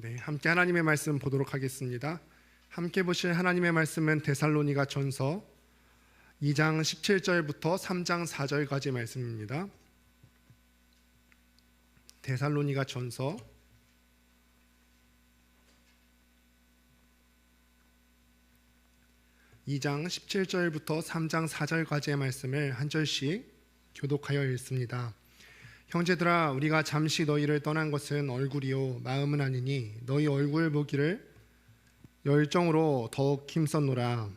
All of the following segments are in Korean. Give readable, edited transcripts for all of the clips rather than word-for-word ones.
네, 함께 하나님의 말씀 보도록 하겠습니다. 함께 보실 하나님의 말씀은 데살로니가 전서 2장 17절부터 3장 4절까지 말씀입니다. 데살로니가 전서 2장 17절부터 3장 4절까지의 말씀을 한 절씩 교독하여 읽습니다. 형제들아, 우리가 잠시 너희를 떠난 것은 얼굴이요 마음은 아니니 너희 얼굴 보기를 열정으로 더욱 힘썼노라.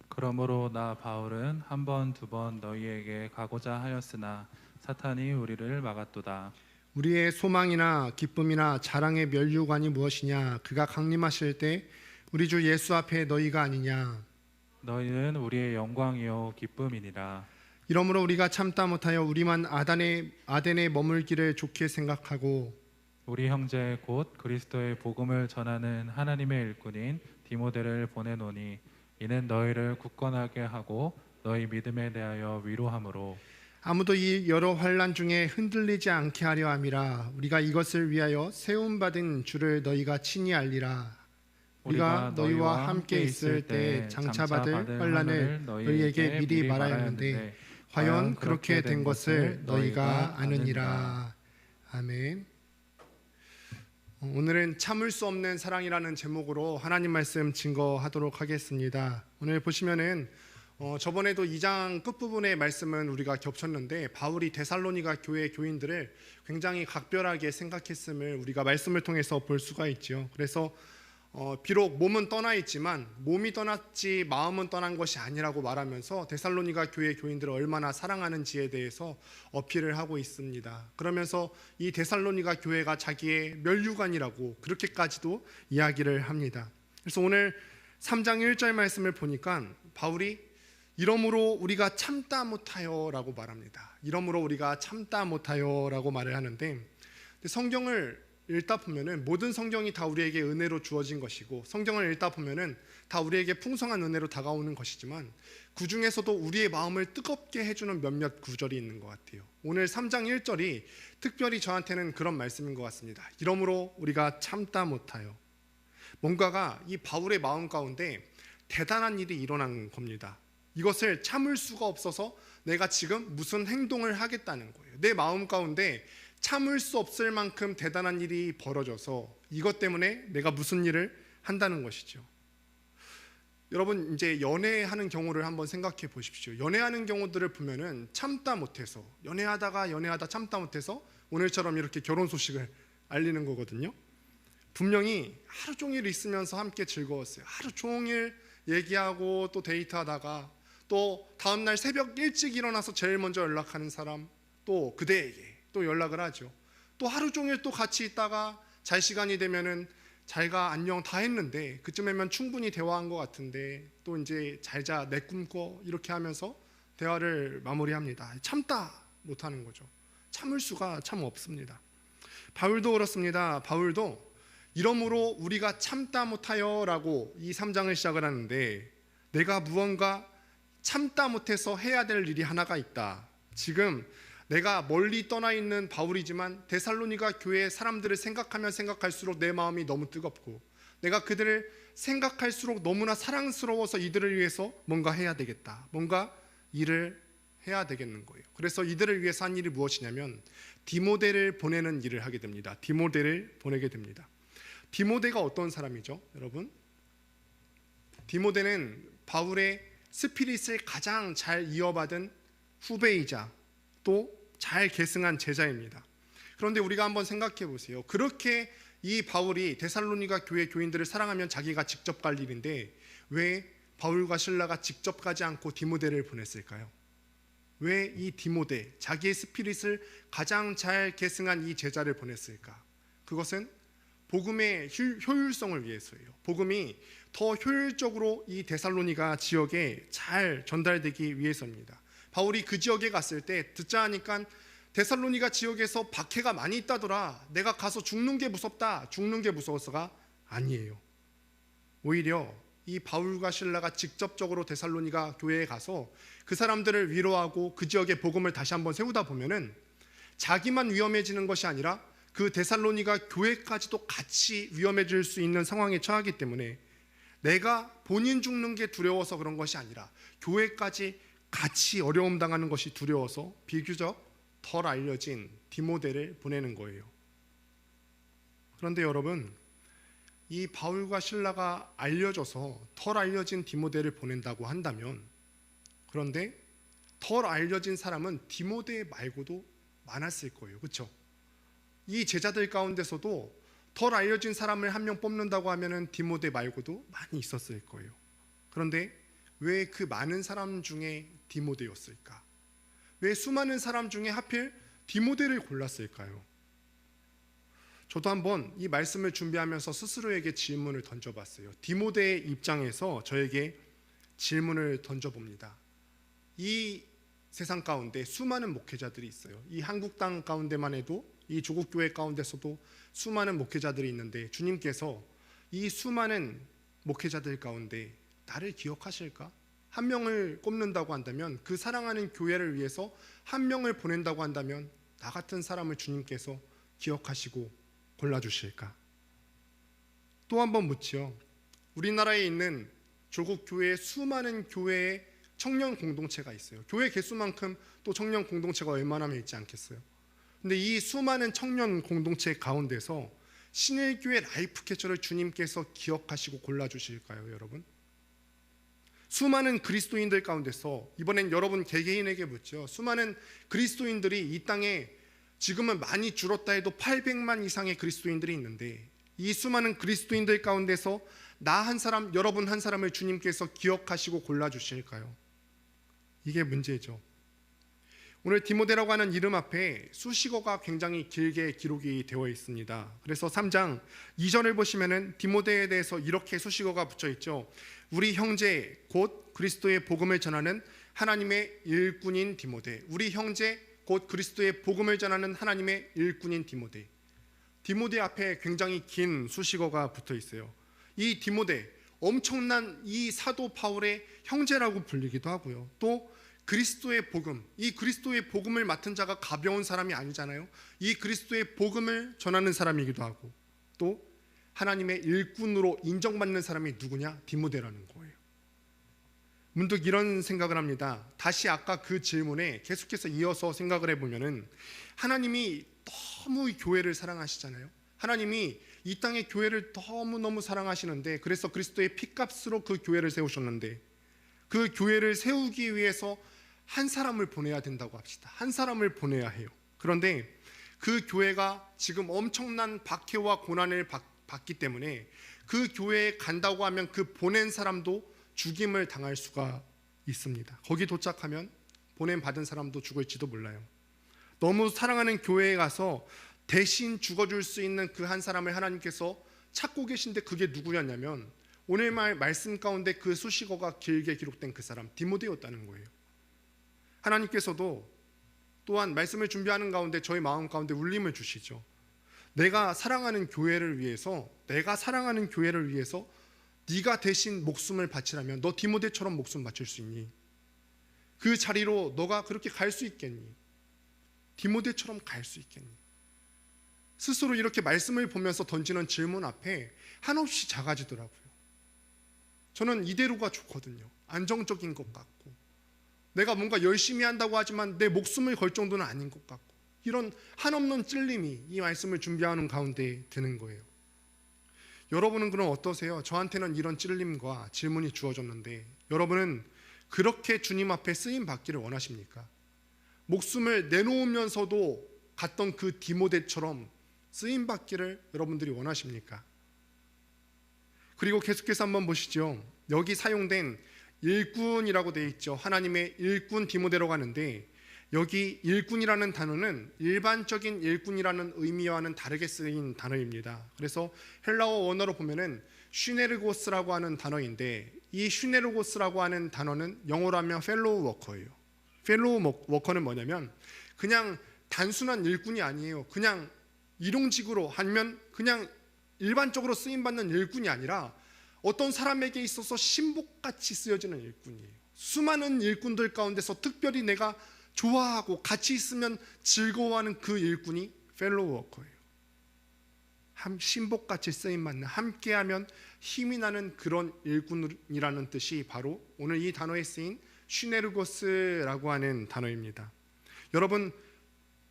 그러므로 나 바울은 한 번 두 번 너희에게 가고자 하였으나 사탄이 우리를 막았도다. 우리의 소망이나 기쁨이나 자랑의 면류관이 무엇이냐? 그가 강림하실 때 우리 주 예수 앞에 너희가 아니냐? 너희는 우리의 영광이요 기쁨이니라. 이러므로 우리가 참다 못하여 우리만 아덴에 머물기를 좋게 생각하고 우리 형제 곧 그리스도의 복음을 전하는 하나님의 일꾼인 디모데를 보내노니 이는 너희를 굳건하게 하고 너희 믿음에 대하여 위로함으로 아무도 이 여러 환난 중에 흔들리지 않게 하려 함이라. 우리가 이것을 위하여 세움받은 주를 너희가 친히 알리라. 우리가 너희와 함께 있을 때 장차 받을 환난을 너희에게 미리 말하여 하는데 과연 그렇게 된 것을 너희가 아느니라. 아멘. 오늘은 참을 수 없는 사랑이라는 제목으로 하나님 말씀 증거하도록 하겠습니다. 오늘 보시면은 저번에도 2장 끝부분의 말씀은 우리가 겹쳤는데 바울이 데살로니가 교회 교인들을 굉장히 각별하게 생각했음을 우리가 말씀을 통해서 볼 수가 있죠. 그래서 비록 몸은 떠나 있지만 몸이 떠났지 마음은 떠난 것이 아니라고 말하면서 데살로니가 교회 교인들을 얼마나 사랑하는지에 대해서 어필을 하고 있습니다. 그러면서 이 데살로니가 교회가 자기의 면류관이라고 그렇게까지도 이야기를 합니다. 그래서 오늘 3장 1절 말씀을 보니까 바울이 이러므로 우리가 참다 못하여 라고 말합니다. 이러므로 우리가 참다 못하여 라고 말을 하는데, 성경을 읽다 보면은 모든 성경이 다 우리에게 은혜로 주어진 것이고 성경을 읽다 보면은 다 우리에게 풍성한 은혜로 다가오는 것이지만 그 중에서도 우리의 마음을 뜨겁게 해주는 몇몇 구절이 있는 것 같아요. 오늘 3장 1절이 특별히 저한테는 그런 말씀인 것 같습니다. 이러므로 우리가 참다 못하여. 뭔가가 이 바울의 마음 가운데 대단한 일이 일어난 겁니다. 이것을 참을 수가 없어서 내가 지금 무슨 행동을 하겠다는 거예요. 내 마음 가운데 참을 수 없을 만큼 대단한 일이 벌어져서 이것 때문에 내가 무슨 일을 한다는 것이죠. 여러분, 이제 연애하는 경우를 한번 생각해 보십시오. 연애하는 경우들을 보면은 참다 못해서 연애하다 참다 못해서 오늘처럼 이렇게 결혼 소식을 알리는 거거든요. 분명히 하루 종일 있으면서 함께 즐거웠어요. 하루 종일 얘기하고 또 데이트하다가 또 다음날 새벽 일찍 일어나서 제일 먼저 연락하는 사람, 또 그대에게 또 연락을 하죠. 또 하루 종일 또 같이 있다가 잘 시간이 되면은 잘가 안녕 다 했는데 그쯤이면 충분히 대화한 것 같은데 또 이제 잘자 내 꿈 꿔 이렇게 하면서 대화를 마무리합니다. 참다 못하는 거죠. 참을 수가 참 없습니다. 바울도 그렇습니다. 바울도 이러므로 우리가 참다 못하여 라고 이 3장을 시작을 하는데 내가 무언가 참다 못해서 해야 될 일이 하나가 있다. 지금 내가 멀리 떠나 있는 바울이지만 데살로니가 교회의 사람들을 생각하면 생각할수록 내 마음이 너무 뜨겁고 내가 그들을 생각할수록 너무나 사랑스러워서 이들을 위해서 뭔가 해야 되겠다. 뭔가 일을 해야 되겠는 거예요. 그래서 이들을 위해서 한 일이 무엇이냐면 디모데를 보내는 일을 하게 됩니다. 디모데를 보내게 됩니다. 디모데가 어떤 사람이죠, 여러분? 디모데는 바울의 스피릿을 가장 잘 이어받은 후배이자 또 잘 계승한 제자입니다. 그런데 우리가 한번 생각해 보세요. 그렇게 이 바울이 데살로니가 교회 교인들을 사랑하면 자기가 직접 갈 일인데 왜 바울과 실라가 직접 가지 않고 디모데를 보냈을까요? 왜 이 디모데, 자기의 스피릿을 가장 잘 계승한 이 제자를 보냈을까? 그것은 복음의 효율성을 위해서예요. 복음이 더 효율적으로 이 데살로니가 지역에 잘 전달되기 위해서입니다. 바울이 그 지역에 갔을 때 듣자 하니까 데살로니가 지역에서 박해가 많이 있다더라. 내가 가서 죽는 게 무섭다. 죽는 게 무서워서가 아니에요. 오히려 이 바울과 실라가 직접적으로 데살로니가 교회에 가서 그 사람들을 위로하고 그 지역의 복음을 다시 한번 세우다 보면은 자기만 위험해지는 것이 아니라 그 데살로니가 교회까지도 같이 위험해질 수 있는 상황에 처하기 때문에 내가 본인 죽는 게 두려워서 그런 것이 아니라 교회까지 같이 어려움 당하는 것이 두려워서 비교적 덜 알려진 디모데를 보내는 거예요. 그런데 여러분, 이 바울과 실라가 알려져서 덜 알려진 디모데를 보낸다고 한다면, 그런데 덜 알려진 사람은 디모데 말고도 많았을 거예요. 그렇죠? 이 제자들 가운데서도 덜 알려진 사람을 한 명 뽑는다고 하면은 디모데 말고도 많이 있었을 거예요. 그런데 왜 그 많은 사람 중에 디모데였을까? 왜 수많은 사람 중에 하필 디모데를 골랐을까요? 저도 한번 이 말씀을 준비하면서 스스로에게 질문을 던져봤어요. 디모데의 입장에서 저에게 질문을 던져봅니다. 이 세상 가운데 수많은 목회자들이 있어요. 이 한국 땅 가운데만 해도, 이 조국 교회 가운데서도 수많은 목회자들이 있는데, 주님께서 이 수많은 목회자들 가운데 나를 기억하실까? 한 명을 꼽는다고 한다면, 그 사랑하는 교회를 위해서 한 명을 보낸다고 한다면 나 같은 사람을 주님께서 기억하시고 골라주실까? 또 한 번 묻지요. 우리나라에 있는 조국 교회의 수많은 교회의 청년 공동체가 있어요. 교회 개수만큼 또 청년 공동체가 웬만하면 있지 않겠어요? 근데 이 수많은 청년 공동체 가운데서 신일교회 라이프캐쳐를 주님께서 기억하시고 골라주실까요, 여러분? 수많은 그리스도인들 가운데서, 이번엔 여러분 개개인에게 묻죠. 수많은 그리스도인들이 이 땅에 지금은 많이 줄었다 해도 800만 이상의 그리스도인들이 있는데, 이 수많은 그리스도인들 가운데서 나 한 사람, 여러분 한 사람을 주님께서 기억하시고 골라주실까요? 이게 문제죠. 오늘 디모데라고 하는 이름 앞에 수식어가 굉장히 길게 기록이 되어 있습니다. 그래서 3장 2절을 보시면은 디모데에 대해서 이렇게 수식어가 붙여 있죠. 우리 형제 곧 그리스도의 복음을 전하는 하나님의 일꾼인 디모데. 우리 형제 곧 그리스도의 복음을 전하는 하나님의 일꾼인 디모데. 디모데 앞에 굉장히 긴 수식어가 붙어 있어요. 이 디모데, 엄청난 이 사도 바울의 형제라고 불리기도 하고요. 또 그리스도의 복음, 이 그리스도의 복음을 맡은 자가 가벼운 사람이 아니잖아요. 이 그리스도의 복음을 전하는 사람이기도 하고, 또 하나님의 일꾼으로 인정받는 사람이 누구냐? 디모데라는 거예요. 문득 이런 생각을 합니다. 다시 아까 그 질문에 계속해서 이어서 생각을 해보면은, 하나님이 너무 교회를 사랑하시잖아요. 하나님이 이 땅의 교회를 너무너무 사랑하시는데, 그래서 그리스도의 피값으로 그 교회를 세우셨는데, 그 교회를 세우기 위해서 한 사람을 보내야 된다고 합시다. 한 사람을 보내야 해요. 그런데 그 교회가 지금 엄청난 박해와 고난을 받기 때문에 그 교회에 간다고 하면 그 보낸 사람도 죽임을 당할 수가 있습니다. 거기 도착하면 보냄 받은 사람도 죽을지도 몰라요. 너무 사랑하는 교회에 가서 대신 죽어줄 수 있는 그 한 사람을 하나님께서 찾고 계신데, 그게 누구였냐면 오늘 말씀 가운데 그 수식어가 길게 기록된 그 사람 디모데였다는 거예요. 하나님께서도 또한 말씀을 준비하는 가운데 저희 마음 가운데 울림을 주시죠. 내가 사랑하는 교회를 위해서, 네가 대신 목숨을 바치라면 너 디모데처럼 목숨 바칠 수 있니? 그 자리로 너가 그렇게 갈 수 있겠니? 디모데처럼 갈 수 있겠니? 스스로 이렇게 말씀을 보면서 던지는 질문 앞에 한없이 작아지더라고요. 저는 이대로가 좋거든요. 안정적인 것 같고, 내가 뭔가 열심히 한다고 하지만 내 목숨을 걸 정도는 아닌 것 같고, 이런 한없는 찔림이 이 말씀을 준비하는 가운데 드는 거예요. 여러분은 그럼 어떠세요? 저한테는 이런 찔림과 질문이 주어졌는데, 여러분은 그렇게 주님 앞에 쓰임 받기를 원하십니까? 목숨을 내놓으면서도 갔던 그 디모데처럼 쓰임 받기를 여러분들이 원하십니까? 그리고 계속해서 한번 보시죠. 여기 사용된 일꾼이라고 되어 있죠. 하나님의 일꾼 디모데라고 하는데, 여기 일꾼이라는 단어는 일반적인 일꾼이라는 의미와는 다르게 쓰인 단어입니다. 그래서 헬라어 원어로 보면은 슈네르고스라고 하는 단어인데, 이 슈네르고스라고 하는 단어는 영어로 하면 펠로우 워커예요. 펠로우 워커는 뭐냐면 그냥 단순한 일꾼이 아니에요. 그냥 일용직으로 하면 그냥 일반적으로 쓰임받는 일꾼이 아니라 어떤 사람에게 있어서 신복같이 쓰여지는 일꾼이에요. 수많은 일꾼들 가운데서 특별히 내가 좋아하고 같이 있으면 즐거워하는 그 일꾼이 펠로우 워커예요. 신복같이 쓰임 받는, 함께하면 힘이 나는 그런 일꾼이라는 뜻이 바로 오늘 이 단어에 쓰인 슈네르고스라고 하는 단어입니다. 여러분,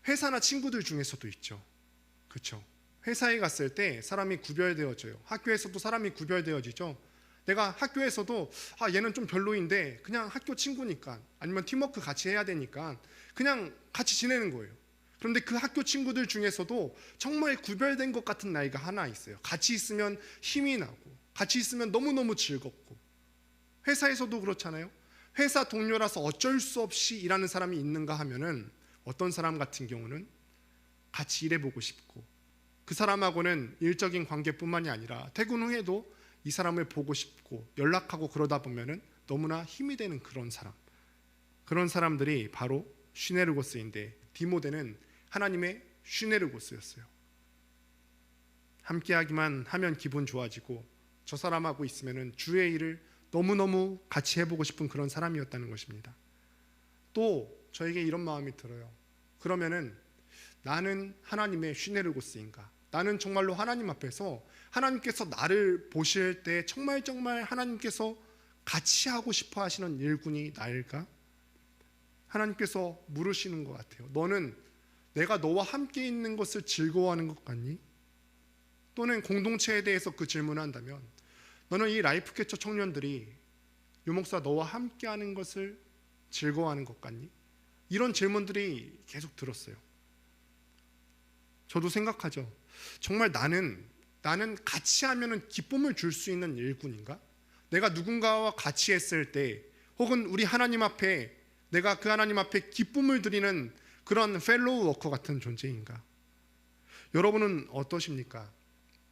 회사나 친구들 중에서도 있죠. 그렇죠? 회사에 갔을 때 사람이 구별되어져요. 학교에서도 사람이 구별되어지죠. 내가 학교에서도 얘는 좀 별로인데 그냥 학교 친구니까, 아니면 팀워크 같이 해야 되니까 그냥 같이 지내는 거예요. 그런데 그 학교 친구들 중에서도 정말 구별된 것 같은 나이가 하나 있어요. 같이 있으면 힘이 나고 같이 있으면 너무너무 즐겁고. 회사에서도 그렇잖아요. 회사 동료라서 어쩔 수 없이 일하는 사람이 있는가 하면은 어떤 사람 같은 경우는 같이 일해보고 싶고, 그 사람하고는 일적인 관계뿐만이 아니라 퇴근 후에도 이 사람을 보고 싶고 연락하고 그러다 보면은 너무나 힘이 되는 그런 사람, 그런 사람들이 바로 슈네르고스인데, 디모데는 하나님의 슈네르고스였어요. 함께하기만 하면 기분 좋아지고 저 사람하고 있으면은 주의 일을 너무너무 같이 해보고 싶은 그런 사람이었다는 것입니다. 또 저에게 이런 마음이 들어요. 그러면은 나는 하나님의 슈네르고스인가? 나는 정말로 하나님 앞에서 하나님께서 나를 보실 때 정말 하나님께서 같이 하고 싶어 하시는 일꾼이 나일까? 하나님께서 물으시는 것 같아요. 너는 내가 너와 함께 있는 것을 즐거워하는 것 같니? 또는 공동체에 대해서 그 질문을 한다면, 너는 이 라이프캐쳐 청년들이 유목사 너와 함께 하는 것을 즐거워하는 것 같니? 이런 질문들이 계속 들었어요. 저도 생각하죠. 정말 나는 같이 하면은 기쁨을 줄 수 있는 일꾼인가? 내가 누군가와 같이 했을 때, 혹은 우리 하나님 앞에 내가 그 하나님 앞에 기쁨을 드리는 그런 펠로우 워커 같은 존재인가? 여러분은 어떠십니까?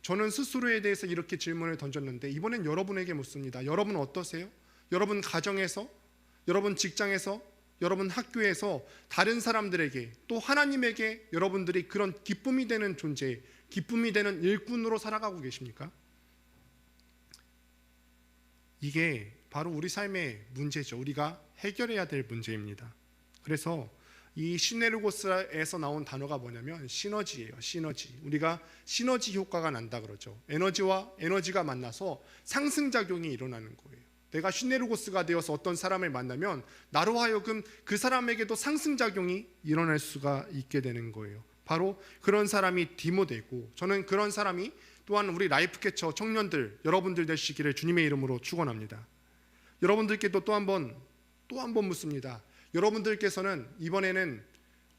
저는 스스로에 대해서 이렇게 질문을 던졌는데, 이번엔 여러분에게 묻습니다. 여러분 어떠세요? 여러분 가정에서, 여러분 직장에서, 여러분 학교에서 다른 사람들에게, 또 하나님에게 여러분들이 그런 기쁨이 되는 존재, 기쁨이 되는 일꾼으로 살아가고 계십니까? 이게 바로 우리 삶의 문제죠. 우리가 해결해야 될 문제입니다. 그래서 이 시네르고스에서 나온 단어가 뭐냐면 시너지예요. 시너지. 우리가 시너지 효과가 난다 그러죠. 에너지와 에너지가 만나서 상승작용이 일어나는 거예요. 내가 시네르고스가 되어서 어떤 사람을 만나면 나로 하여금 그 사람에게도 상승작용이 일어날 수가 있게 되는 거예요. 바로 그런 사람이 디모데고, 저는 그런 사람이 또한 우리 라이프캐쳐 청년들 여러분들 되시기를 주님의 이름으로 축원합니다. 여러분들께도 또 한 번 묻습니다. 여러분들께서는 이번에는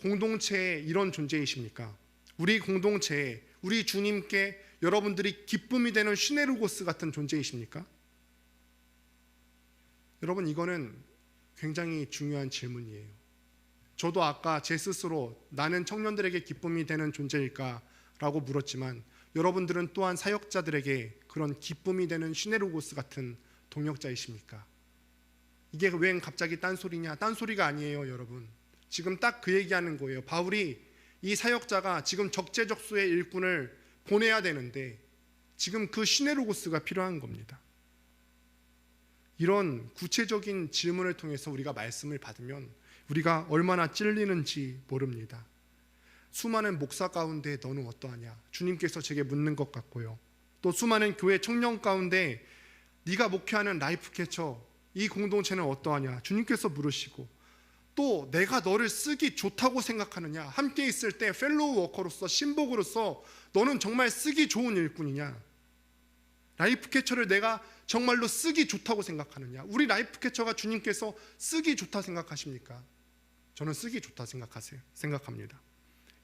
공동체에 이런 존재이십니까? 우리 공동체에, 우리 주님께 여러분들이 기쁨이 되는 슈네르고스 같은 존재이십니까? 여러분, 이거는 굉장히 중요한 질문이에요. 저도 아까 제 스스로 나는 청년들에게 기쁨이 되는 존재일까? 라고 물었지만, 여러분들은 또한 사역자들에게 그런 기쁨이 되는 슈네르고스 같은 동역자이십니까? 이게 웬 갑자기 딴소리냐? 딴소리가 아니에요, 여러분. 지금 딱 그 얘기하는 거예요. 바울이 이 사역자가 지금 적재적소의 일꾼을 보내야 되는데 지금 그 슈네르고스가 필요한 겁니다. 이런 구체적인 질문을 통해서 우리가 말씀을 받으면 우리가 얼마나 찔리는지 모릅니다. 수많은 목사 가운데 너는 어떠하냐? 주님께서 제게 묻는 것 같고요. 또 수많은 교회 청년 가운데 네가 목회하는 라이프캐쳐 이 공동체는 어떠하냐? 주님께서 물으시고, 또 내가 너를 쓰기 좋다고 생각하느냐? 함께 있을 때 펠로우 워커로서, 신복으로서 너는 정말 쓰기 좋은 일꾼이냐? 라이프캐쳐를 내가 정말로 쓰기 좋다고 생각하느냐? 우리 라이프캐쳐가 주님께서 쓰기 좋다 생각하십니까? 저는 쓰기 좋다 생각합니다.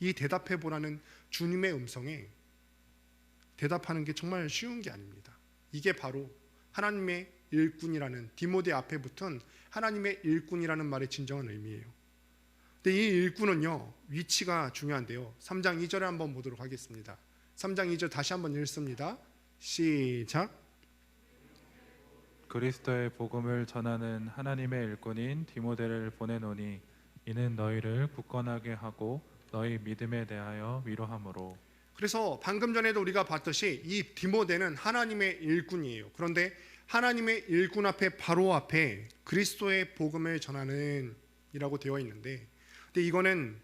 이 대답해보라는 주님의 음성에 대답하는 게 정말 쉬운 게 아닙니다. 이게 바로 하나님의 일꾼이라는, 디모데 앞에 붙은 하나님의 일꾼이라는 말의 진정한 의미예요. 근데 이 일꾼은요, 위치가 중요한데요. 3장 2절에 한번 보도록 하겠습니다. 3장 2절 다시 한번 읽습니다. 시작. 그리스도의 복음을 전하는 하나님의 일꾼인 디모데를 보내노니 이는 너희를 굳건하게 하고 너희 믿음에 대하여 위로함으로. 그래서 방금 전에도 우리가 봤듯이 이 디모데는 하나님의 일꾼이에요. 그런데 하나님의 일꾼 앞에, 바로 앞에 그리스도의 복음을 전하는 이라고 되어 있는데, 근데 이거는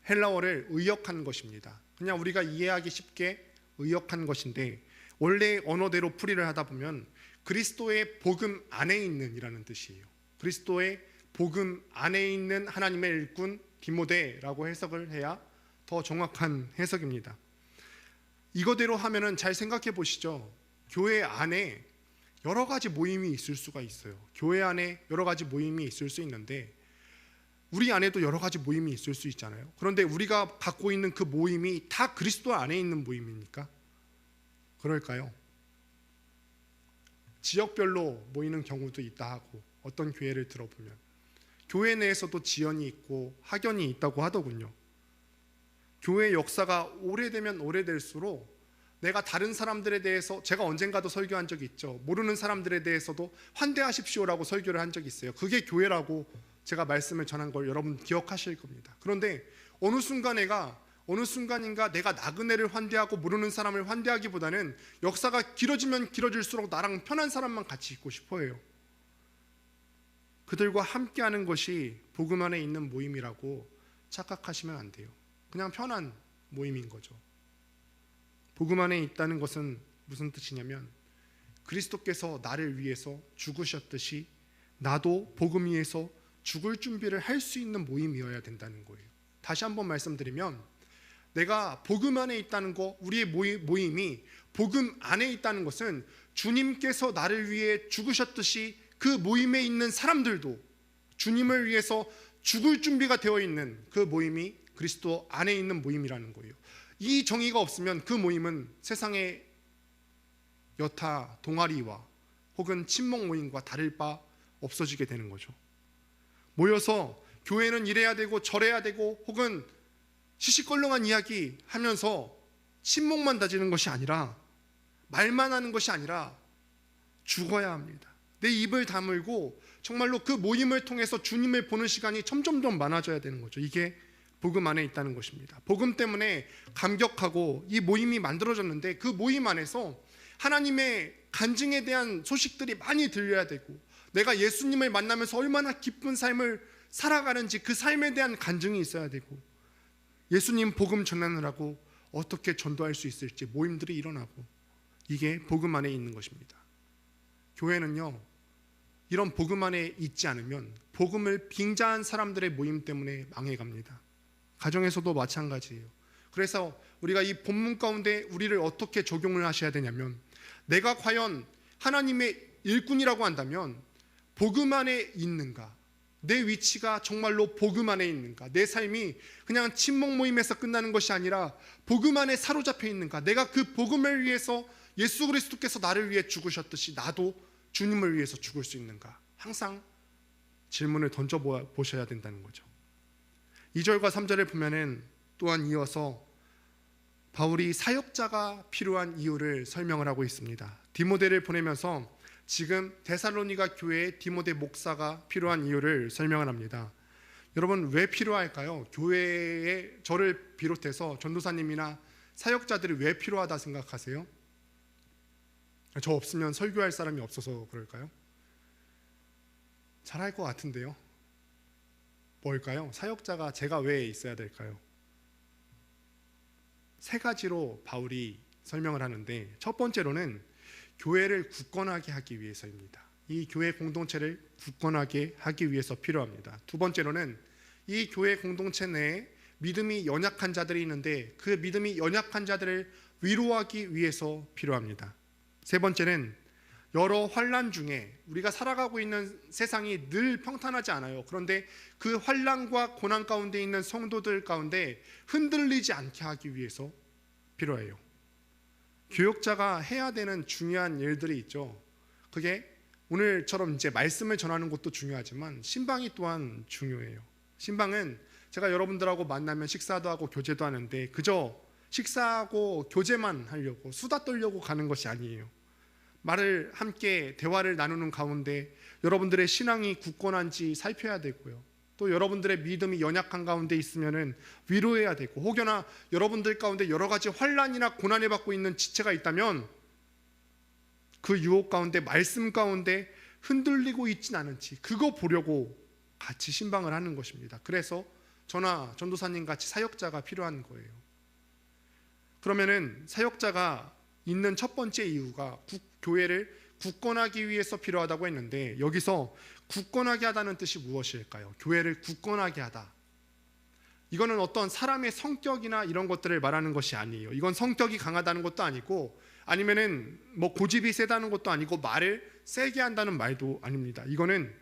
헬라어를 의역한 것입니다. 그냥 우리가 이해하기 쉽게 의역한 것인데 원래 언어대로 풀이를 하다 보면 그리스도의 복음 안에 있는 이라는 뜻이에요. 그리스도의 복음 안에 있는 하나님의 일꾼 디모데라고 해석을 해야 더 정확한 해석입니다. 이거대로 하면은 잘 생각해 보시죠. 교회 안에 여러 가지 모임이 있을 수가 있어요. 교회 안에 여러 가지 모임이 있을 수 있는데 우리 안에도 여러 가지 모임이 있을 수 있잖아요. 그런데 우리가 갖고 있는 그 모임이 다 그리스도 안에 있는 모임입니까? 그럴까요? 지역별로 모이는 경우도 있다 하고 어떤 교회를 들어보면 교회 내에서도 지연이 있고 학연이 있다고 하더군요. 교회 역사가 오래되면 오래될수록 내가 다른 사람들에 대해서 제가 언젠가도 설교한 적이 있죠. 모르는 사람들에 대해서도 환대하십시오라고 설교를 한 적이 있어요. 그게 교회라고 제가 말씀을 전한 걸 여러분 기억하실 겁니다. 그런데 어느 순간인가 내가 나그네를 환대하고 모르는 사람을 환대하기보다는 역사가 길어지면 길어질수록 나랑 편한 사람만 같이 있고 싶어 해요. 그들과 함께하는 것이 복음 안에 있는 모임이라고 착각하시면 안 돼요. 그냥 편한 모임인 거죠. 복음 안에 있다는 것은 무슨 뜻이냐면 그리스도께서 나를 위해서 죽으셨듯이 나도 복음 위해서 죽을 준비를 할 수 있는 모임이어야 된다는 거예요. 다시 한번 말씀드리면 내가 복음 안에 있다는 거, 우리의 모임이 복음 안에 있다는 것은 주님께서 나를 위해 죽으셨듯이 그 모임에 있는 사람들도 주님을 위해서 죽을 준비가 되어 있는 그 모임이 그리스도 안에 있는 모임이라는 거예요. 이 정의가 없으면 그 모임은 세상의 여타 동아리와 혹은 친목 모임과 다를 바 없어지게 되는 거죠. 모여서 교회는 이래야 되고 저래야 되고 혹은 시시껄렁한 이야기 하면서 친목만 다지는 것이 아니라 말만 하는 것이 아니라 죽어야 합니다. 내 입을 다물고 정말로 그 모임을 통해서 주님을 보는 시간이 점점 더 많아져야 되는 거죠. 이게 복음 안에 있다는 것입니다. 복음 때문에 감격하고 이 모임이 만들어졌는데 그 모임 안에서 하나님의 간증에 대한 소식들이 많이 들려야 되고 내가 예수님을 만나면서 얼마나 기쁜 삶을 살아가는지 그 삶에 대한 간증이 있어야 되고 예수님 복음 전하느라고 어떻게 전도할 수 있을지 모임들이 일어나고 이게 복음 안에 있는 것입니다. 교회는요 이런 복음 안에 있지 않으면 복음을 빙자한 사람들의 모임 때문에 망해갑니다. 가정에서도 마찬가지예요. 그래서 우리가 이 본문 가운데 우리를 어떻게 적용을 하셔야 되냐면 내가 과연 하나님의 일꾼이라고 한다면 복음 안에 있는가? 내 위치가 정말로 복음 안에 있는가? 내 삶이 그냥 친목 모임에서 끝나는 것이 아니라 복음 안에 사로잡혀 있는가? 내가 그 복음을 위해서 예수 그리스도께서 나를 위해 죽으셨듯이 나도 주님을 위해서 죽을 수 있는가? 항상 질문을 던져보셔야 된다는 거죠. 2절과 3절을 보면은 또한 이어서 바울이 사역자가 필요한 이유를 설명을 하고 있습니다. 디모데를 보내면서 지금 데살로니가 교회에 디모데 목사가 필요한 이유를 설명을 합니다. 여러분 왜 필요할까요? 교회에 저를 비롯해서 전도사님이나 사역자들이 왜 필요하다 생각하세요? 저 없으면 설교할 사람이 없어서 그럴까요? 잘할 것 같은데요. 뭘까요? 사역자가 제가 왜 있어야 될까요? 세 가지로 바울이 설명을 하는데 첫 번째로는 교회를 굳건하게 하기 위해서입니다. 이 교회 공동체를 굳건하게 하기 위해서 필요합니다. 두 번째로는 이 교회 공동체 내에 믿음이 연약한 자들이 있는데 그 믿음이 연약한 자들을 위로하기 위해서 필요합니다. 세 번째는 여러 환난 중에 우리가 살아가고 있는 세상이 늘 평탄하지 않아요. 그런데 그 환난과 고난 가운데 있는 성도들 가운데 흔들리지 않게 하기 위해서 필요해요. 교역자가 해야 되는 중요한 일들이 있죠. 그게 오늘처럼 이제 말씀을 전하는 것도 중요하지만 신방이 또한 중요해요. 신방은 제가 여러분들하고 만나면 식사도 하고 교제도 하는데 그저 식사하고 교제만 하려고 수다 떨려고 가는 것이 아니에요. 말을 함께 대화를 나누는 가운데 여러분들의 신앙이 굳건한지 살펴야 되고요. 또 여러분들의 믿음이 연약한 가운데 있으면은 위로해야 되고 혹여나 여러분들 가운데 여러 가지 환난이나 고난을 받고 있는 지체가 있다면 그 유혹 가운데 말씀 가운데 흔들리고 있진 않은지 그거 보려고 같이 신방을 하는 것입니다. 그래서 저나 전도사님 같이 사역자가 필요한 거예요. 그러면은 사역자가 있는 첫 번째 이유가 교회를 굳건하기 위해서 필요하다고 했는데, 여기서 굳건하게 하다는 뜻이 무엇일까요? 교회를 굳건하게 하다, 이거는 어떤 사람의 성격이나 이런 것들을 말하는 것이 아니에요. 이건 성격이 강하다는 것도 아니고, 아니면은 뭐 고집이 세다는 것도 아니고, 말을 세게 한다는 말도 아닙니다. 이거는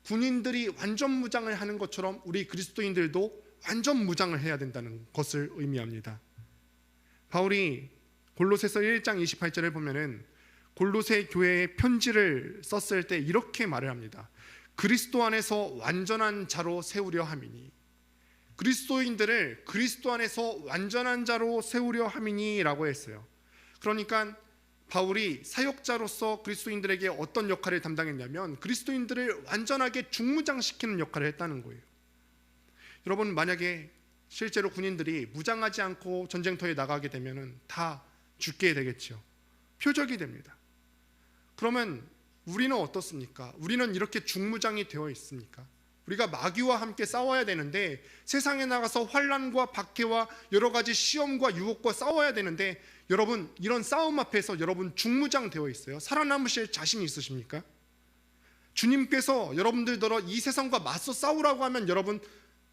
군인들이 완전 무장을 하는 것처럼 우리 그리스도인들도 완전 무장을 해야 된다는 것을 의미합니다. 바울이 골로새서 1장 28절을 보면은 골로새 교회에 편지를 썼을 때 이렇게 말을 합니다. 그리스도 안에서 완전한 자로 세우려 함이니, 그리스도인들을 그리스도 안에서 완전한 자로 세우려 함이니 라고 했어요. 그러니까 바울이 사역자로서 그리스도인들에게 어떤 역할을 담당했냐면 그리스도인들을 완전하게 중무장시키는 역할을 했다는 거예요. 여러분, 만약에 실제로 군인들이 무장하지 않고 전쟁터에 나가게 되면 다 죽게 되겠죠. 표적이 됩니다. 그러면 우리는 어떻습니까? 우리는 이렇게 중무장이 되어 있습니까? 우리가 마귀와 함께 싸워야 되는데, 세상에 나가서 환난과 박해와 여러 가지 시험과 유혹과 싸워야 되는데, 여러분 이런 싸움 앞에서 여러분 중무장 되어 있어요? 살아남으실 자신 있으십니까? 주님께서 여러분들더러 이 세상과 맞서 싸우라고 하면 여러분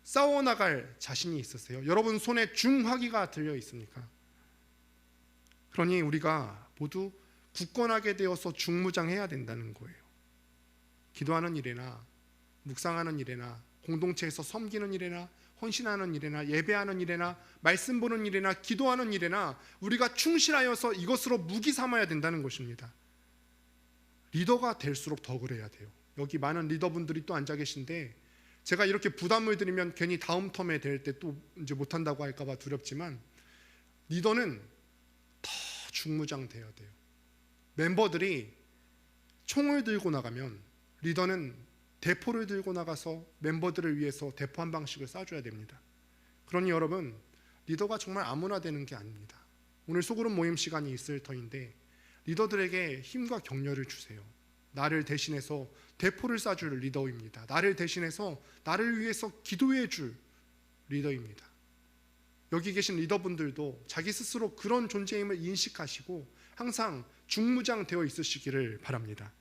싸워나갈 자신이 있으세요? 여러분 손에 중화기가 들려 있습니까? 그러니 우리가 모두 굳건하게 되어서 중무장해야 된다는 거예요. 기도하는 일이나 묵상하는 일이나 공동체에서 섬기는 일이나 헌신하는 일이나 예배하는 일이나 말씀 보는 일이나 기도하는 일이나 우리가 충실하여서 이것으로 무기 삼아야 된다는 것입니다. 리더가 될수록 더 그래야 돼요. 여기 많은 리더분들이 또 앉아 계신데, 제가 이렇게 부담을 드리면 괜히 다음 텀에 될 때 또 이제 못한다고 할까봐 두렵지만, 리더는 더 중무장돼야 돼요. 멤버들이 총을 들고 나가면 리더는 대포를 들고 나가서 멤버들을 위해서 대포 한 방씩을 쏴줘야 됩니다. 그러니 여러분, 리더가 정말 아무나 되는 게 아닙니다. 오늘 소그룹 모임 시간이 있을 터인데 리더들에게 힘과 격려를 주세요. 나를 대신해서 대포를 쏴줄 리더입니다. 나를 대신해서 나를 위해서 기도해 줄 리더입니다. 여기 계신 리더분들도 자기 스스로 그런 존재임을 인식하시고 항상 중무장되어 있으시기를 바랍니다.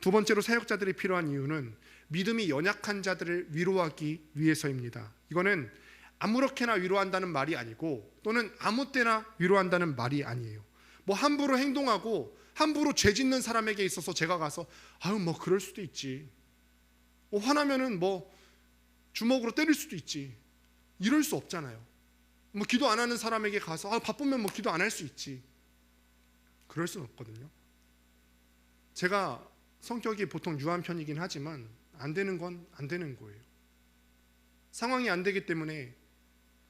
두 번째로 사역자들이 필요한 이유는 믿음이 연약한 자들을 위로하기 위해서입니다. 이거는 아무렇게나 위로한다는 말이 아니고, 또는 아무 때나 위로한다는 말이 아니에요. 뭐 함부로 행동하고 함부로 죄 짓는 사람에게 있어서 제가 가서 아유 뭐 그럴 수도 있지, 화나면은 뭐 주먹으로 때릴 수도 있지, 이럴 수 없잖아요. 뭐 기도 안 하는 사람에게 가서 바쁘면 뭐 기도 안 할 수 있지, 그럴 수는 없거든요. 제가 성격이 보통 유한 편이긴 하지만 안 되는 건 안 되는 거예요. 상황이 안 되기 때문에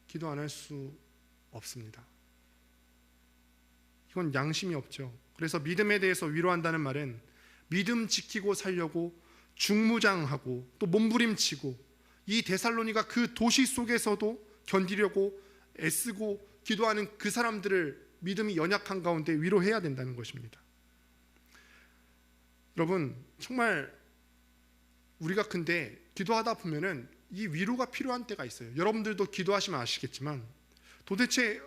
기도 안 할 수 없습니다. 이건 양심이 없죠. 그래서 믿음에 대해서 위로한다는 말은 믿음 지키고 살려고 중무장하고 또 몸부림치고, 이 데살로니가 그 도시 속에서도 견디려고 애쓰고 기도하는 그 사람들을 믿음이 연약한 가운데 위로해야 된다는 것입니다. 여러분, 정말 우리가 근데 기도하다 보면은 이 위로가 필요한 때가 있어요. 여러분들도 기도하시면 아시겠지만, 도대체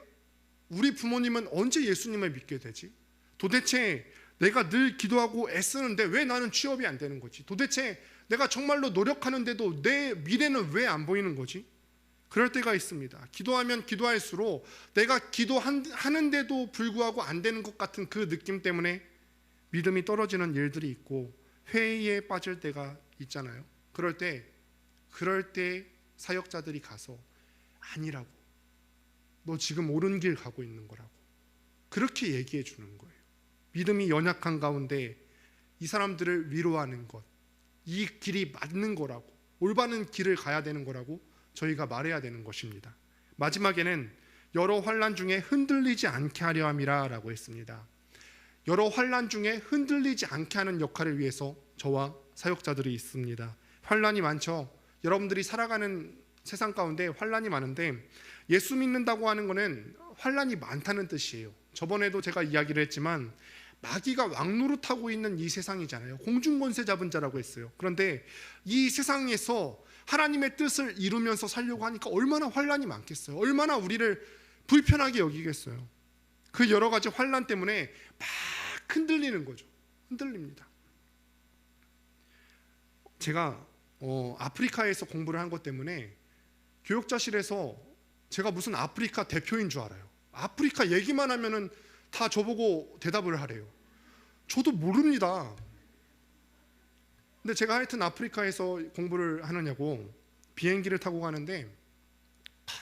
우리 부모님은 언제 예수님을 믿게 되지? 도대체 내가 늘 기도하고 애쓰는데 왜 나는 취업이 안 되는 거지? 도대체 내가 정말로 노력하는데도 내 미래는 왜 안 보이는 거지? 그럴 때가 있습니다. 기도하면 기도할수록 내가 기도하는데도 불구하고 안 되는 것 같은 그 느낌 때문에 믿음이 떨어지는 일들이 있고 회의에 빠질 때가 있잖아요. 그럴 때 사역자들이 가서 아니라고, 너 지금 옳은 길 가고 있는 거라고 그렇게 얘기해 주는 거예요. 믿음이 연약한 가운데 이 사람들을 위로하는 것, 이 길이 맞는 거라고, 올바른 길을 가야 되는 거라고 저희가 말해야 되는 것입니다. 마지막에는 여러 환난 중에 흔들리지 않게 하려 함이라 라고 했습니다. 여러 환난 중에 흔들리지 않게 하는 역할을 위해서 저와 사역자들이 있습니다. 환난이 많죠. 여러분들이 살아가는 세상 가운데 환난이 많은데, 예수 믿는다고 하는 것은 환난이 많다는 뜻이에요. 저번에도 제가 이야기를 했지만 마귀가 왕노릇하고 있는 이 세상이잖아요. 공중권세 잡은 자라고 했어요. 그런데 이 세상에서 하나님의 뜻을 이루면서 살려고 하니까 얼마나 환난이 많겠어요. 얼마나 우리를 불편하게 여기겠어요? 그 여러 가지 환난 때문에 막 흔들리는 거죠. 흔들립니다. 제가 아프리카에서 공부를 한 것 때문에 교역자실에서 제가 무슨 아프리카 대표인 줄 알아요. 아프리카 얘기만 하면은 다 저보고 대답을 하래요. 저도 모릅니다. 근데 제가 하여튼 아프리카에서 공부를 하느냐고 비행기를 타고 가는데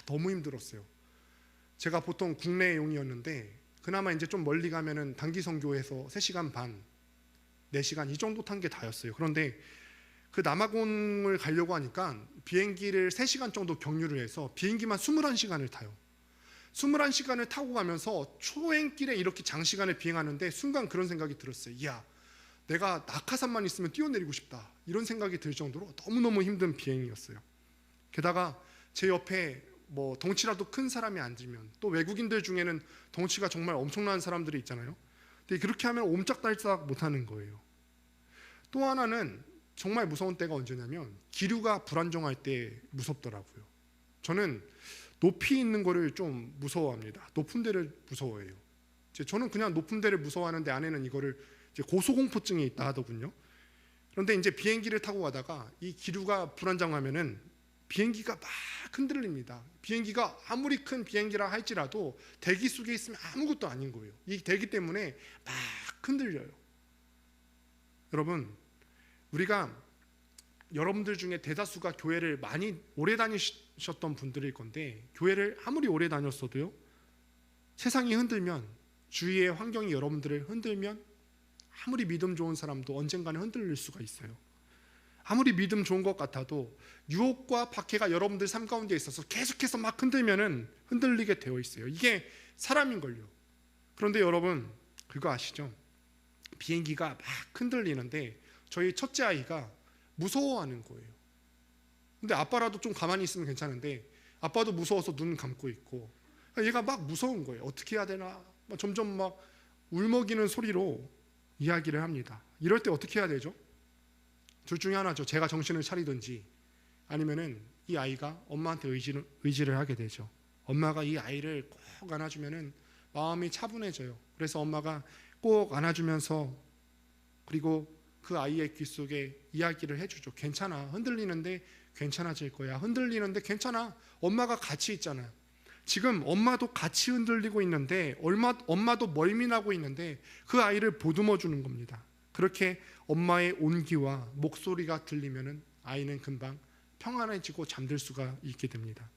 너무 힘들었어요. 제가 보통 국내용이었는데 그나마 이제 좀 멀리 가면은 단기 선교에서 3시간 반, 4시간 이 정도 탄 게 다였어요. 그런데 그 남아공을 가려고 하니까 비행기를 3시간 정도 경유를 해서 비행기만 21시간을 타요. 21시간을 타고 가면서 초행길에 이렇게 장시간을 비행하는데 순간 그런 생각이 들었어요. 이야, 내가 낙하산만 있으면 뛰어내리고 싶다, 이런 생각이 들 정도로 너무너무 힘든 비행이었어요. 게다가 제 옆에 뭐 덩치라도 큰 사람이 앉으면, 또 외국인들 중에는 덩치가 정말 엄청난 사람들이 있잖아요. 근데 그렇게 하면 옴짝달싹 못하는 거예요. 또 하나는 정말 무서운 때가 언제냐면 기류가 불안정할 때 무섭더라고요. 저는 높이 있는 거를 좀 무서워합니다. 높은 데를 무서워해요. 저는 그냥 높은 데를 무서워하는데 아내는 이거를 이제 고소공포증이 있다 하더군요. 그런데 이제 비행기를 타고 가다가 이 기류가 불안정하면은 비행기가 막 흔들립니다. 비행기가 아무리 큰 비행기라 할지라도 대기 속에 있으면 아무것도 아닌 거예요. 이 대기 때문에 막 흔들려요. 여러분, 우리가 여러분들 중에 대다수가 교회를 많이 오래 다니셨던 분들일 건데, 교회를 아무리 오래 다녔어도요, 세상이 흔들면, 주위의 환경이 여러분들을 흔들면 아무리 믿음 좋은 사람도 언젠가는 흔들릴 수가 있어요. 아무리 믿음 좋은 것 같아도 유혹과 박해가 여러분들 삶 가운데 있어서 계속해서 막 흔들면은 흔들리게 되어 있어요. 이게 사람인걸요. 그런데 여러분, 그거 아시죠? 비행기가 막 흔들리는데 저희 첫째 아이가 무서워하는 거예요. 근데 아빠라도 좀 가만히 있으면 괜찮은데 아빠도 무서워서 눈 감고 있고, 얘가 막 무서운 거예요. 어떻게 해야 되나, 점점 막 울먹이는 소리로 이야기를 합니다. 이럴 때 어떻게 해야 되죠? 둘 중에 하나죠. 제가 정신을 차리든지 아니면은 이 아이가 엄마한테 의지를 하게 되죠. 엄마가 이 아이를 꼭 안아주면은 마음이 차분해져요. 그래서 엄마가 꼭 안아주면서 그리고 그 아이의 귀 속에 이야기를 해주죠. 괜찮아, 흔들리는데 괜찮아질 거야. 흔들리는데 괜찮아. 엄마가 같이 있잖아요. 지금 엄마도 같이 흔들리고 있는데 엄마도 멀미나고 있는데 그 아이를 보듬어 주는 겁니다. 그렇게 엄마의 온기와 목소리가 들리면은 아이는 금방 평안해지고 잠들 수가 있게 됩니다.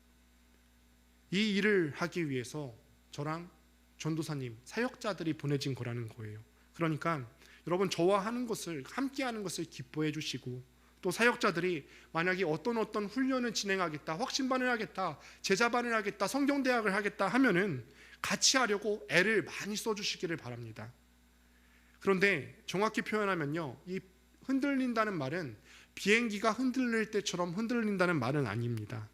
이 일을 하기 위해서 저랑 전도사님, 사역자들이 보내진 거라는 거예요. 그러니까 여러분, 저와 하는 것을, 함께 하는 것을 기뻐해 주시고, 또 사역자들이 만약에 어떤 훈련을 진행하겠다, 확신반을 하겠다, 제자반을 하겠다, 성경대학을 하겠다 하면은 같이 하려고 애를 많이 써주시기를 바랍니다. 그런데 정확히 표현하면요, 이 흔들린다는 말은 비행기가 흔들릴 때처럼 흔들린다는 말은 아닙니다.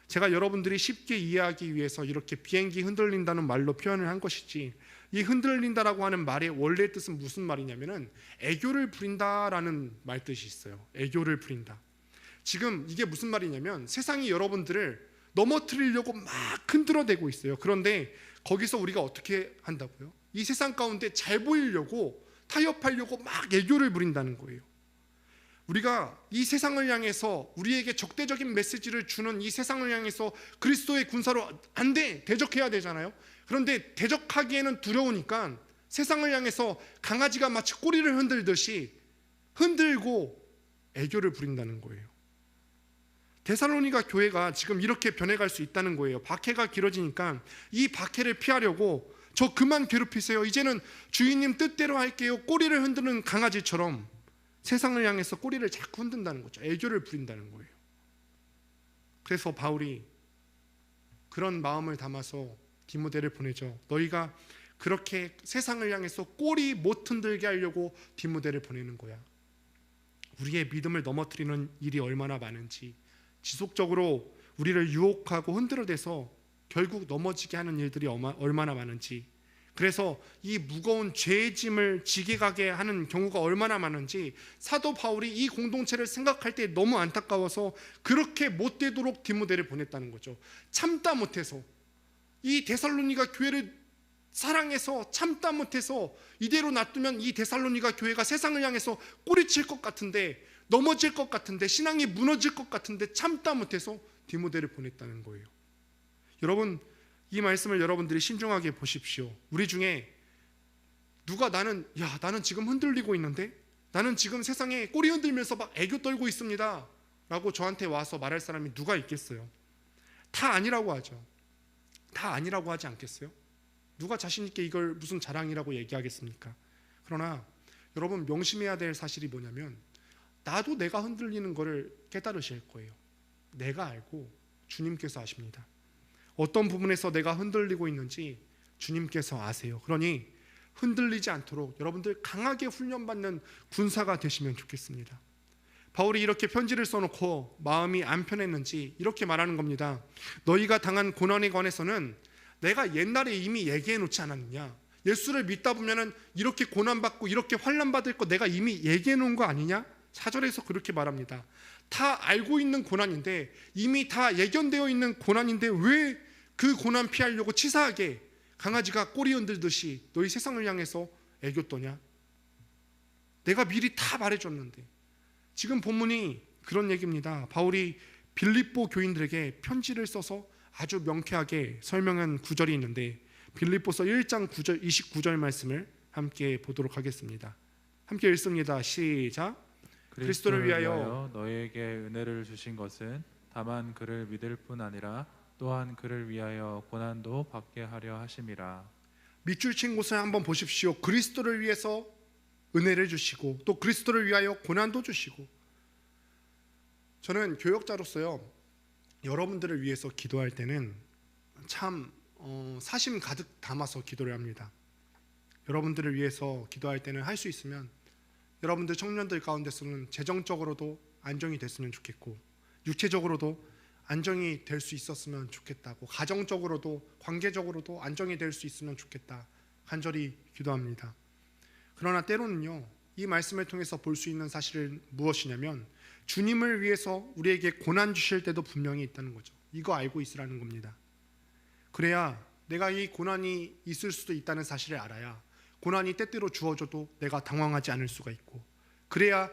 제가 여러분들이 쉽게 이해하기 위해서 이렇게 비행기 흔들린다는 말로 표현을 한 것이지, 이 흔들린다라고 하는 말의 원래 뜻은 무슨 말이냐면은 애교를 부린다라는 말 뜻이 있어요. 애교를 부린다. 지금 이게 무슨 말이냐면 세상이 여러분들을 넘어뜨리려고 막 흔들어대고 있어요. 그런데 거기서 우리가 어떻게 한다고요? 이 세상 가운데 잘 보이려고, 타협하려고 막 애교를 부린다는 거예요. 우리가 이 세상을 향해서 우리에게 적대적인 메시지를 주는 이 세상을 향해서 그리스도의 군사로 안 돼, 대적해야 되잖아요. 그런데 대적하기에는 두려우니까 세상을 향해서 강아지가 마치 꼬리를 흔들듯이 흔들고 애교를 부린다는 거예요. 데살로니가 교회가 지금 이렇게 변해갈 수 있다는 거예요. 박해가 길어지니까 이 박해를 피하려고 저 그만 괴롭히세요, 이제는 주인님 뜻대로 할게요, 꼬리를 흔드는 강아지처럼 세상을 향해서 꼬리를 자꾸 흔든다는 거죠. 애교를 부린다는 거예요. 그래서 바울이 그런 마음을 담아서 디모데를 보내죠. 너희가 그렇게 세상을 향해서 꼬리 못 흔들게 하려고 디모데를 보내는 거야. 우리의 믿음을 넘어뜨리는 일이 얼마나 많은지, 지속적으로 우리를 유혹하고 흔들어대서 결국 넘어지게 하는 일들이 얼마나 많은지, 그래서 이 무거운 죄의 짐을 지게 가게 하는 경우가 얼마나 많은지 사도 바울이 이 공동체를 생각할 때 너무 안타까워서 그렇게 못되도록 디모데를 보냈다는 거죠. 참다 못해서, 이 데살로니가 교회를 사랑해서 참다 못해서 이대로 놔두면 이 데살로니가 교회가 세상을 향해서 꼬리칠 것 같은데, 넘어질 것 같은데, 신앙이 무너질 것 같은데 참다 못해서 디모데를 보냈다는 거예요. 여러분, 이 말씀을 여러분들이 신중하게 보십시오. 우리 중에 누가 나는 지금 흔들리고 있는데, 나는 지금 세상에 꼬리 흔들면서 막 애교 떨고 있습니다 라고 저한테 와서 말할 사람이 누가 있겠어요? 다 아니라고 하죠. 다 아니라고 하지 않겠어요? 누가 자신 있게 이걸 무슨 자랑이라고 얘기하겠습니까? 그러나 여러분, 명심해야 될 사실이 뭐냐면, 나도 내가 흔들리는 것을 깨달으실 거예요. 내가 알고 주님께서 아십니다. 어떤 부분에서 내가 흔들리고 있는지 주님께서 아세요. 그러니 흔들리지 않도록 여러분들 강하게 훈련받는 군사가 되시면 좋겠습니다. 바울이 이렇게 편지를 써놓고 마음이 안 편했는지 이렇게 말하는 겁니다. 너희가 당한 고난에 관해서는 내가 옛날에 이미 얘기해 놓지 않았느냐? 예수를 믿다 보면은 이렇게 고난받고 이렇게 환난받을 거 내가 이미 얘기해 놓은 거 아니냐? 4절에서 그렇게 말합니다. 다 알고 있는 고난인데, 이미 다 예견되어 있는 고난인데 왜 그 고난 피하려고 치사하게 강아지가 꼬리 흔들듯이 너희 세상을 향해서 애교 떠냐? 내가 미리 다 말해줬는데. 지금 본문이 그런 얘기입니다. 바울이 빌립보 교인들에게 편지를 써서 아주 명쾌하게 설명한 구절이 있는데, 빌립보서 1장 9절 29절 말씀을 함께 보도록 하겠습니다. 함께 읽습니다. 시작. 그리스도를 위하여 너희에게 은혜를 주신 것은 다만 그를 믿을 뿐 아니라 또한 그를 위하여 고난도 받게 하려 하심이라. 밑줄 친 곳을 한번 보십시오. 그리스도를 위해서 은혜를 주시고 또 그리스도를 위하여 고난도 주시고. 저는 교역자로서요, 여러분들을 위해서 기도할 때는 참 사심 가득 담아서 기도를 합니다. 여러분들을 위해서 기도할 때는 할 수 있으면 여러분들 청년들 가운데서는 재정적으로도 안정이 됐으면 좋겠고, 육체적으로도 안정이 될 수 있었으면 좋겠다고, 가정적으로도 관계적으로도 안정이 될 수 있으면 좋겠다 간절히 기도합니다. 그러나 때로는요, 이 말씀을 통해서 볼 수 있는 사실은 무엇이냐면, 주님을 위해서 우리에게 고난 주실 때도 분명히 있다는 거죠. 이거 알고 있으라는 겁니다. 그래야 내가 이 고난이 있을 수도 있다는 사실을 알아야 고난이 때때로 주어져도 내가 당황하지 않을 수가 있고, 그래야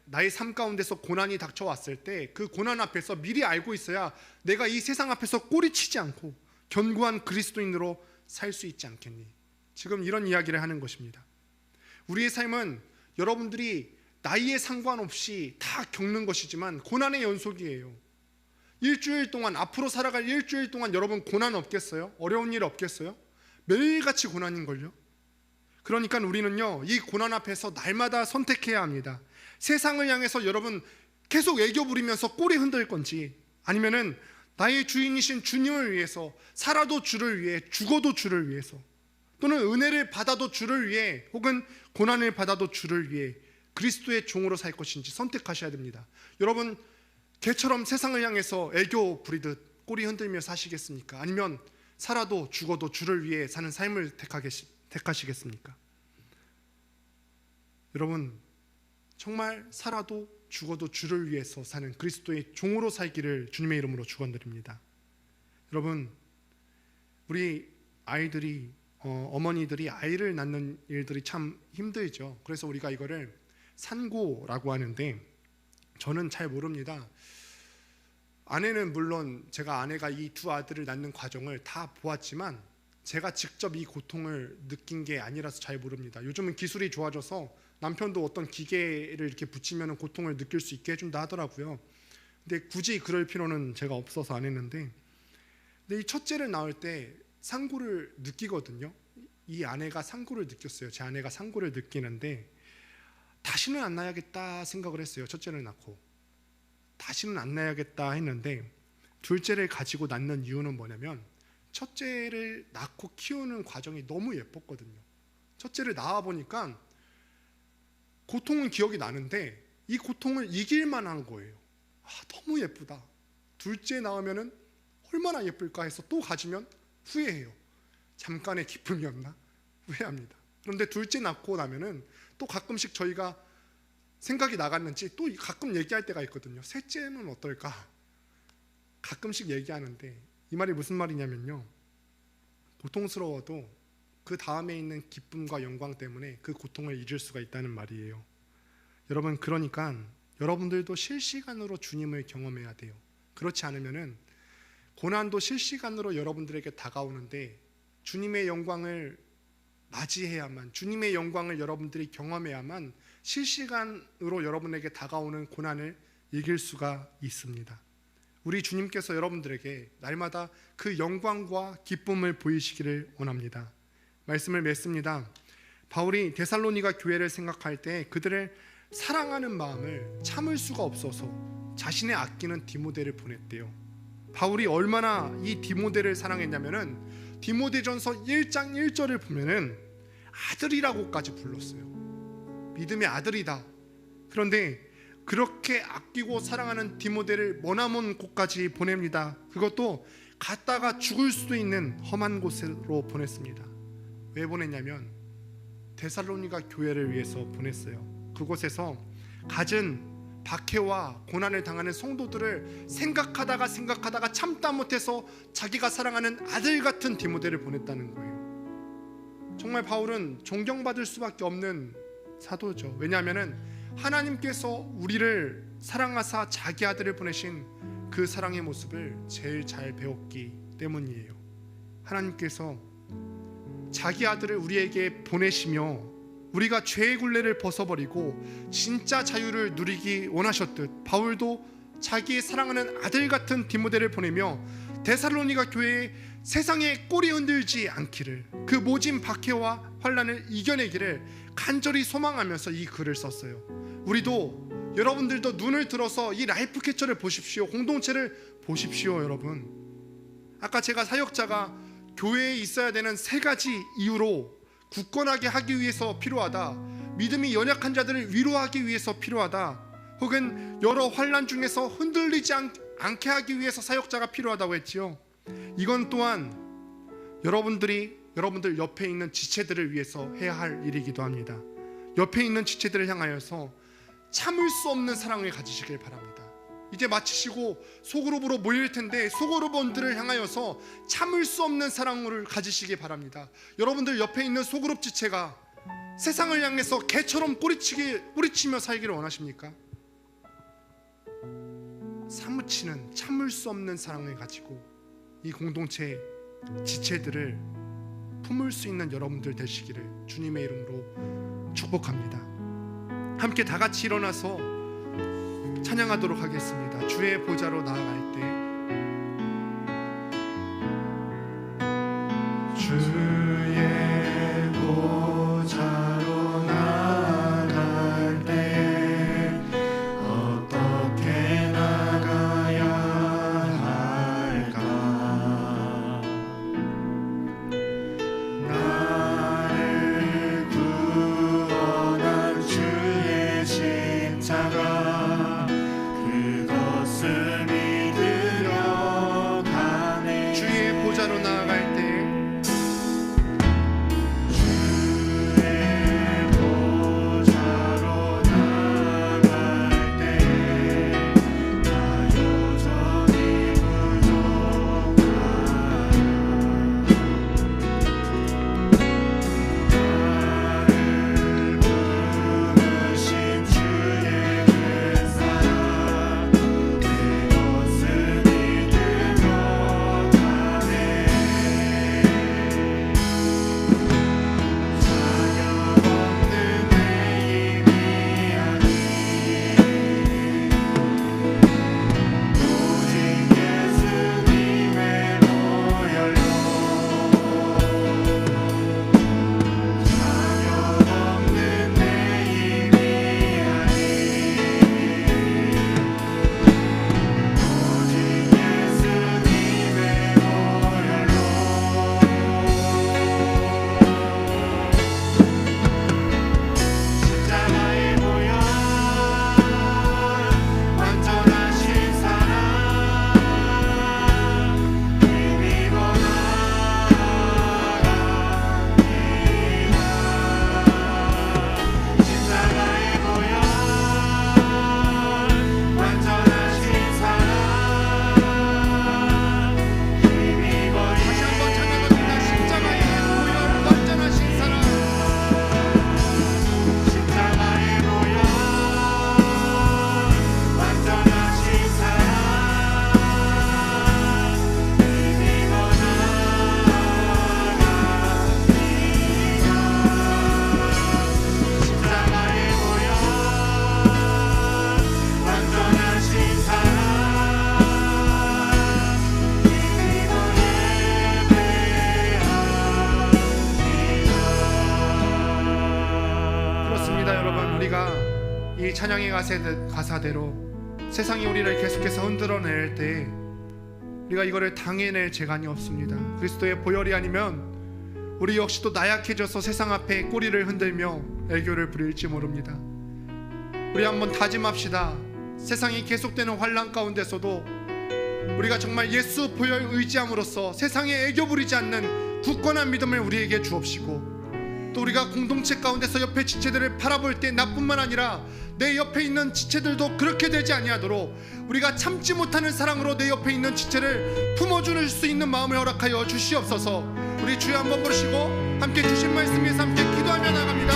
나의 삶 가운데서 고난이 닥쳐왔을 때 그 고난 앞에서 미리 알고 있어야 내가 이 세상 앞에서 꼬리치지 않고 견고한 그리스도인으로 살 수 있지 않겠니? 지금 이런 이야기를 하는 것입니다. 우리의 삶은 여러분들이 나이에 상관없이 다 겪는 것이지만 고난의 연속이에요. 일주일 동안, 앞으로 살아갈 일주일 동안 여러분 고난 없겠어요? 어려운 일 없겠어요? 매일같이 고난인걸요? 그러니까 우리는요, 이 고난 앞에서 날마다 선택해야 합니다. 세상을 향해서 여러분 계속 애교 부리면서 꼬리 흔들 건지, 아니면은 나의 주인이신 주님을 위해서 살아도 주를 위해, 죽어도 주를 위해서, 또는 은혜를 받아도 주를 위해, 혹은 고난을 받아도 주를 위해 그리스도의 종으로 살 것인지 선택하셔야 됩니다. 여러분, 개처럼 세상을 향해서 애교 부리듯 꼬리 흔들며 사시겠습니까? 아니면 살아도 죽어도 주를 위해 사는 삶을 택하시겠습니까? 여러분, 정말 살아도 죽어도 주를 위해서 사는 그리스도의 종으로 살기를 주님의 이름으로 축원드립니다. 여러분, 우리 아이들이 어머니들이 아이를 낳는 일들이 참 힘들죠. 그래서 우리가 이거를 산고라고 하는데, 저는 잘 모릅니다. 아내는 물론 제가 아내가 이 두 아들을 낳는 과정을 다 보았지만 제가 직접 이 고통을 느낀 게 아니라서 잘 모릅니다. 요즘은 기술이 좋아져서 남편도 어떤 기계를 이렇게 붙이면 고통을 느낄 수 있게 해준다 하더라고요. 근데 굳이 그럴 필요는 제가 없어서 안 했는데, 근데 이 첫째를 낳을 때 상고를 느끼거든요. 이 아내가 상고를 느꼈어요. 제 아내가 상고를 느끼는데 다시는 안 낳아야겠다 생각을 했어요. 첫째를 낳고 다시는 안 낳아야겠다 했는데, 둘째를 가지고 낳는 이유는 뭐냐면, 첫째를 낳고 키우는 과정이 너무 예뻤거든요. 첫째를 낳아 보니까 고통은 기억이 나는데 이 고통을 이길 만한 거예요. 너무 예쁘다. 둘째 낳으면은 얼마나 예쁠까 해서 또 가지면 후회해요. 잠깐의 기쁨이었나? 후회합니다. 그런데 둘째 낳고 나면은 또 가끔씩 저희가 생각이 나갔는지 또 가끔 얘기할 때가 있거든요. 셋째는 어떨까? 가끔씩 얘기하는데 이 말이 무슨 말이냐면요, 고통스러워도 그 다음에 있는 기쁨과 영광 때문에 그 고통을 잊을 수가 있다는 말이에요. 여러분, 그러니까 여러분들도 실시간으로 주님을 경험해야 돼요. 그렇지 않으면은 고난도 실시간으로 여러분들에게 다가오는데 주님의 영광을 맞이해야만, 주님의 영광을 여러분들이 경험해야만 실시간으로 여러분에게 다가오는 고난을 이길 수가 있습니다. 우리 주님께서 여러분들에게 날마다 그 영광과 기쁨을 보이시기를 원합니다. 말씀을 맺습니다. 바울이 데살로니가 교회를 생각할 때 그들을 사랑하는 마음을 참을 수가 없어서 자신의 아끼는 디모데를 보냈대요. 바울이 얼마나 이 디모데를 사랑했냐면은 디모데전서 1장 1절을 보면은 아들이라고까지 불렀어요. 믿음의 아들이다. 그런데 그렇게 아끼고 사랑하는 디모데를 머나먼 곳까지 보냅니다. 그것도 갔다가 죽을 수도 있는 험한 곳으로 보냈습니다. 왜 보냈냐면 데살로니가 교회를 위해서 보냈어요. 그곳에서 갖은 박해와 고난을 당하는 성도들을 생각하다가 참다 못해서 자기가 사랑하는 아들 같은 디모데를 보냈다는 거예요. 정말 바울은 존경받을 수밖에 없는 사도죠. 왜냐하면 하나님께서 우리를 사랑하사 자기 아들을 보내신 그 사랑의 모습을 제일 잘 배웠기 때문이에요. 하나님께서 자기 아들을 우리에게 보내시며 우리가 죄의 굴레를 벗어버리고 진짜 자유를 누리기 원하셨듯 바울도 자기의 사랑하는 아들 같은 디모데를 보내며 데살로니가 교회에 세상에 꼬리 흔들지 않기를, 그 모진 박해와 환난을 이겨내기를 간절히 소망하면서 이 글을 썼어요. 우리도, 여러분들도 눈을 들어서 이 라이프 캐쳐를 보십시오. 공동체를 보십시오. 여러분, 아까 제가 사역자가 교회에 있어야 되는 3가지 이유로 굳건하게 하기 위해서 필요하다, 믿음이 연약한 자들을 위로하기 위해서 필요하다, 혹은 여러 환난 중에서 흔들리지 않게 하기 위해서 사역자가 필요하다고 했지요. 이건 또한 여러분들 옆에 있는 지체들을 위해서 해야 할 일이기도 합니다. 옆에 있는 지체들을 향하여서 참을 수 없는 사랑을 가지시길 바랍니다. 이제 마치시고 소그룹으로 모일 텐데 소그룹원들을 향하여서 참을 수 없는 사랑을 가지시기 바랍니다. 여러분들 옆에 있는 소그룹 지체가 세상을 향해서 개처럼 꼬리치며 살기를 원하십니까? 사무치는 참을 수 없는 사랑을 가지고 이 공동체 지체들을 품을 수 있는 여러분들 되시기를 주님의 이름으로 축복합니다. 함께 다 같이 일어나서 찬양하도록 하겠습니다. 주의 보좌로 나아갈 때, 주의 보좌로 나아갈 때 어떻게 나가야 할까? 나를 구원한 주의 십자가, 그것을 믿으며 그렇습니다. 여러분, 우리가 이 찬양의 가사대로 세상이 우리를 계속해서 흔들어낼 때 우리가 이거를 당해낼 재간이 없습니다. 그리스도의 보혈이 아니면 우리 역시도 나약해져서 세상 앞에 꼬리를 흔들며 애교를 부릴지 모릅니다. 우리 한번 다짐합시다. 세상이 계속되는 환난 가운데서도 우리가 정말 예수 보혈 의지함으로써 세상에 애교 부리지 않는 굳건한 믿음을 우리에게 주옵시고, 또 우리가 공동체 가운데서 옆에 지체들을 바라볼 때 나뿐만 아니라 내 옆에 있는 지체들도 그렇게 되지 아니하도록 우리가 참지 못하는 사랑으로 내 옆에 있는 지체를 품어줄 수 있는 마음을 허락하여 주시옵소서. 우리 주여 한번 부르시고 함께 주신 말씀 위해서 함께 기도하며 나갑니다.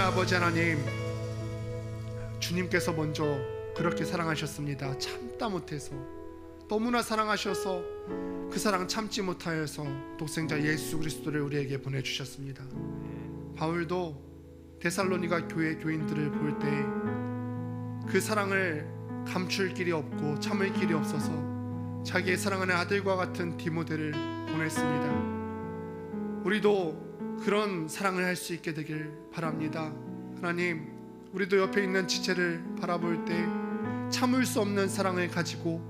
아버지 하나님, 주님께서 먼저 그렇게 사랑하셨습니다. 참다 못해서, 너무나 사랑하셔서 그 사랑 참지 못하여서 독생자 예수 그리스도를 우리에게 보내주셨습니다. 바울도 데살로니가 교회 교인들을 볼 때 그 사랑을 감출 길이 없고 참을 길이 없어서 자기의 사랑하는 아들과 같은 디모데를 보냈습니다. 우리도 그런 사랑을 할 수 있게 되길 바랍니다. 하나님, 우리도 옆에 있는 지체를 바라볼 때 참을 수 없는 사랑을 가지고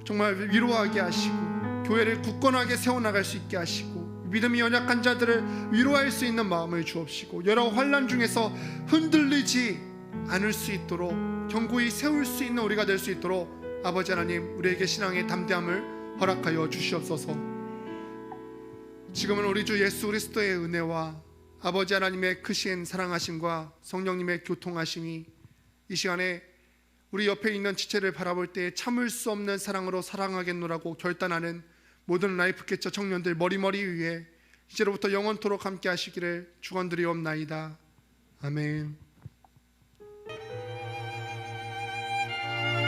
정말 위로하게 하시고 교회를 굳건하게 세워나갈 수 있게 하시고 믿음이 연약한 자들을 위로할 수 있는 마음을 주옵시고 여러 환난 중에서 흔들리지 않을 수 있도록 견고히 세울 수 있는 우리가 될 수 있도록 아버지 하나님, 우리에게 신앙의 담대함을 허락하여 주시옵소서. 지금은 우리 주 예수 그리스도의 은혜와 아버지 하나님의 크신 사랑하심과 성령님의 교통하심이 이 시간에 우리 옆에 있는 지체를 바라볼 때 참을 수 없는 사랑으로 사랑하겠노라고 결단하는 모든 라이프 캐쳐 청년들 머리머리 위에 이제로부터 영원토록 함께 하시기를 축원드리옵나이다. 아멘.